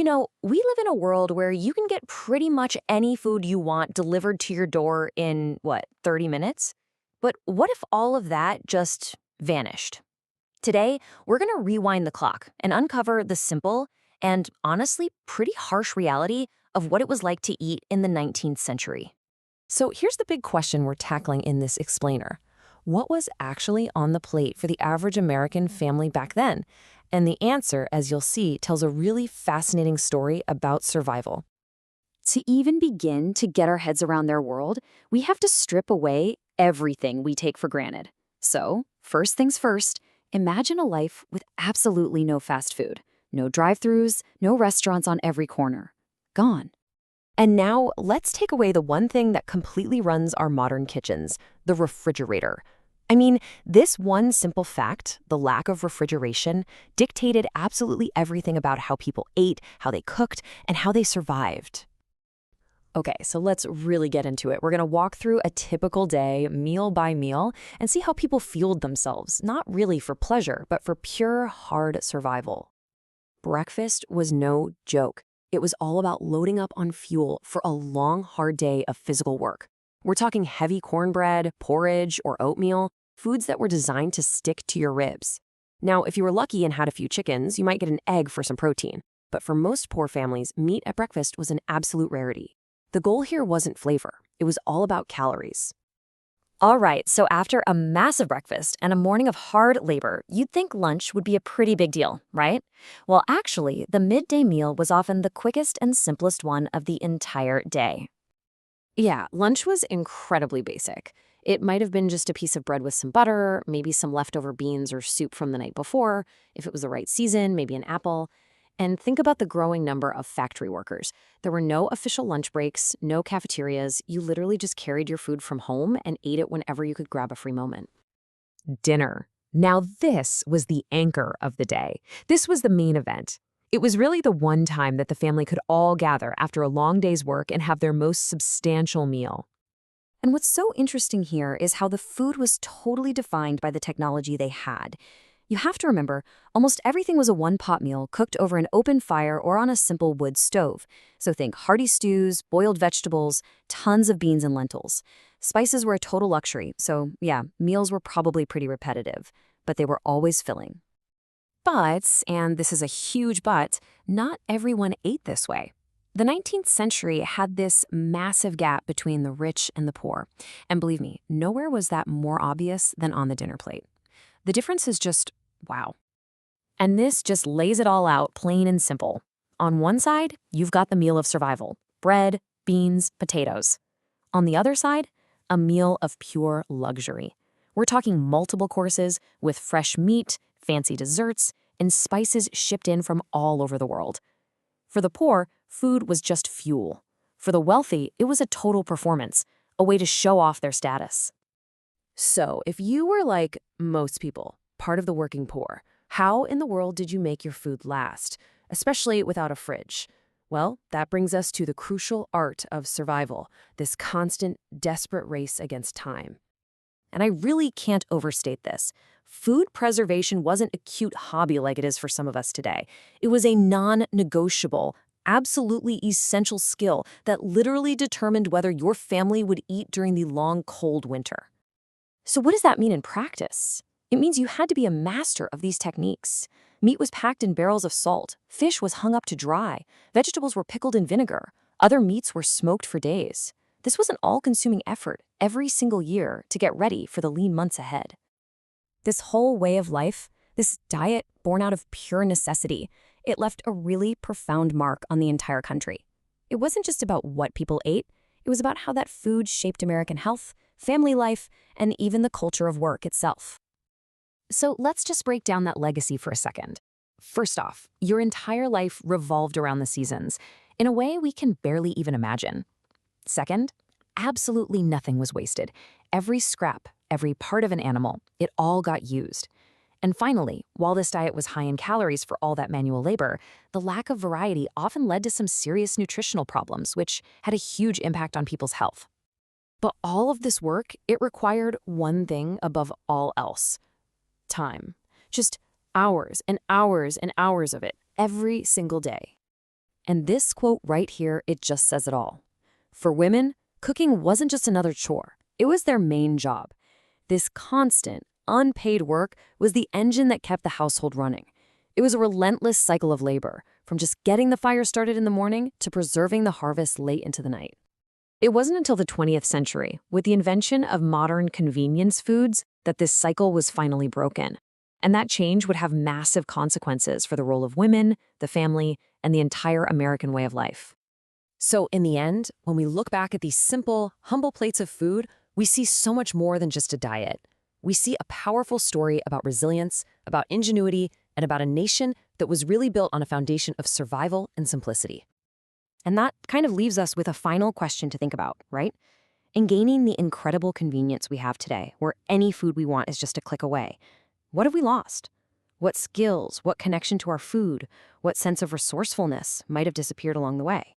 We live in a world where you can get pretty much any food you want delivered to your door in, what, 30 minutes? But what if all of that just vanished? Today, we're going to rewind the clock and uncover the simple and honestly pretty harsh reality of what it was like to eat in the 19th century. So here's the big question we're tackling in this explainer. What was actually on the plate for the average American family back then? And the answer, as you'll see, tells a really fascinating story about survival. To even begin to get our heads around their world, we have to strip away everything we take for granted. So, first things first, imagine a life with absolutely no fast food, no drive-thrus, no restaurants on every corner. Gone. And now let's take away the one thing that completely runs our modern kitchens, the refrigerator. I mean, this one simple fact, the lack of refrigeration, dictated absolutely everything about how people ate, how they cooked, and how they survived. Okay, so let's really get into it. We're going to walk through a typical day, meal by meal, and see how people fueled themselves, not really for pleasure, but for pure, hard survival. Breakfast was no joke. It was all about loading up on fuel for a long, hard day of physical work. We're talking heavy cornbread, porridge, or oatmeal, foods that were designed to stick to your ribs. Now, if you were lucky and had a few chickens, you might get an egg for some protein. But for most poor families, meat at breakfast was an absolute rarity. The goal here wasn't flavor. It was all about calories. All right, so after a massive breakfast and a morning of hard labor, you'd think lunch would be a pretty big deal, right? Well, actually, the midday meal was often the quickest and simplest one of the entire day. Yeah, lunch was incredibly basic. It might have been just a piece of bread with some butter, maybe some leftover beans or soup from the night before, if it was the right season, maybe an apple. And think about the growing number of factory workers. There were no official lunch breaks, no cafeterias. You literally just carried your food from home and ate it whenever you could grab a free moment. Dinner. Now this was the anchor of the day. This was the main event. It was really the one time that the family could all gather after a long day's work and have their most substantial meal. And what's so interesting here is how the food was totally defined by the technology they had. You have to remember, almost everything was a one-pot meal cooked over an open fire or on a simple wood stove. So think hearty stews, boiled vegetables, tons of beans and lentils. Spices were a total luxury, so yeah, meals were probably pretty repetitive, but they were always filling. But, and this is a huge but, not everyone ate this way. The 19th century had this massive gap between the rich and the poor. And believe me, nowhere was that more obvious than on the dinner plate. The difference is just, wow. And this just lays it all out plain and simple. On one side, you've got the meal of survival, bread, beans, potatoes. On the other side, a meal of pure luxury. We're talking multiple courses with fresh meat, fancy desserts, and spices shipped in from all over the world. For the poor, food was just fuel. For the wealthy, it was a total performance, a way to show off their status. So, if you were like most people, part of the working poor, how in the world did you make your food last, especially without a fridge? Well, that brings us to the crucial art of survival, this constant, desperate race against time. And I really can't overstate this. Food preservation wasn't a cute hobby like it is for some of us today. It was a non-negotiable, absolutely essential skill that literally determined whether your family would eat during the long, cold winter. So what does that mean in practice? It means you had to be a master of these techniques. Meat was packed in barrels of salt, fish was hung up to dry, vegetables were pickled in vinegar, other meats were smoked for days. This was an all-consuming effort every single year to get ready for the lean months ahead. This whole way of life, this diet born out of pure necessity, it left a really profound mark on the entire country. It wasn't just about what people ate, it was about how that food shaped American health, family life, and even the culture of work itself. So let's just break down that legacy for a second. First off, your entire life revolved around the seasons, in a way we can barely even imagine. Second, absolutely nothing was wasted. Every scrap, every part of an animal, it all got used. And finally, while this diet was high in calories for all that manual labor, the lack of variety often led to some serious nutritional problems, which had a huge impact on people's health. But all of this work, it required one thing above all else: time. Just hours and hours and hours of it every single day. And this quote right here, it just says it all. For women, cooking wasn't just another chore. It was their main job. This constant, unpaid work was the engine that kept the household running. It was a relentless cycle of labor, from just getting the fire started in the morning to preserving the harvest late into the night. It wasn't until the 20th century, with the invention of modern convenience foods, that this cycle was finally broken. And that change would have massive consequences for the role of women, the family, and the entire American way of life. So in the end, when we look back at these simple, humble plates of food, we see so much more than just a diet. We see a powerful story about resilience, about ingenuity, and about a nation that was really built on a foundation of survival and simplicity. And that kind of leaves us with a final question to think about, right? In gaining the incredible convenience we have today, where any food we want is just a click away, what have we lost? What skills, what connection to our food, what sense of resourcefulness might have disappeared along the way?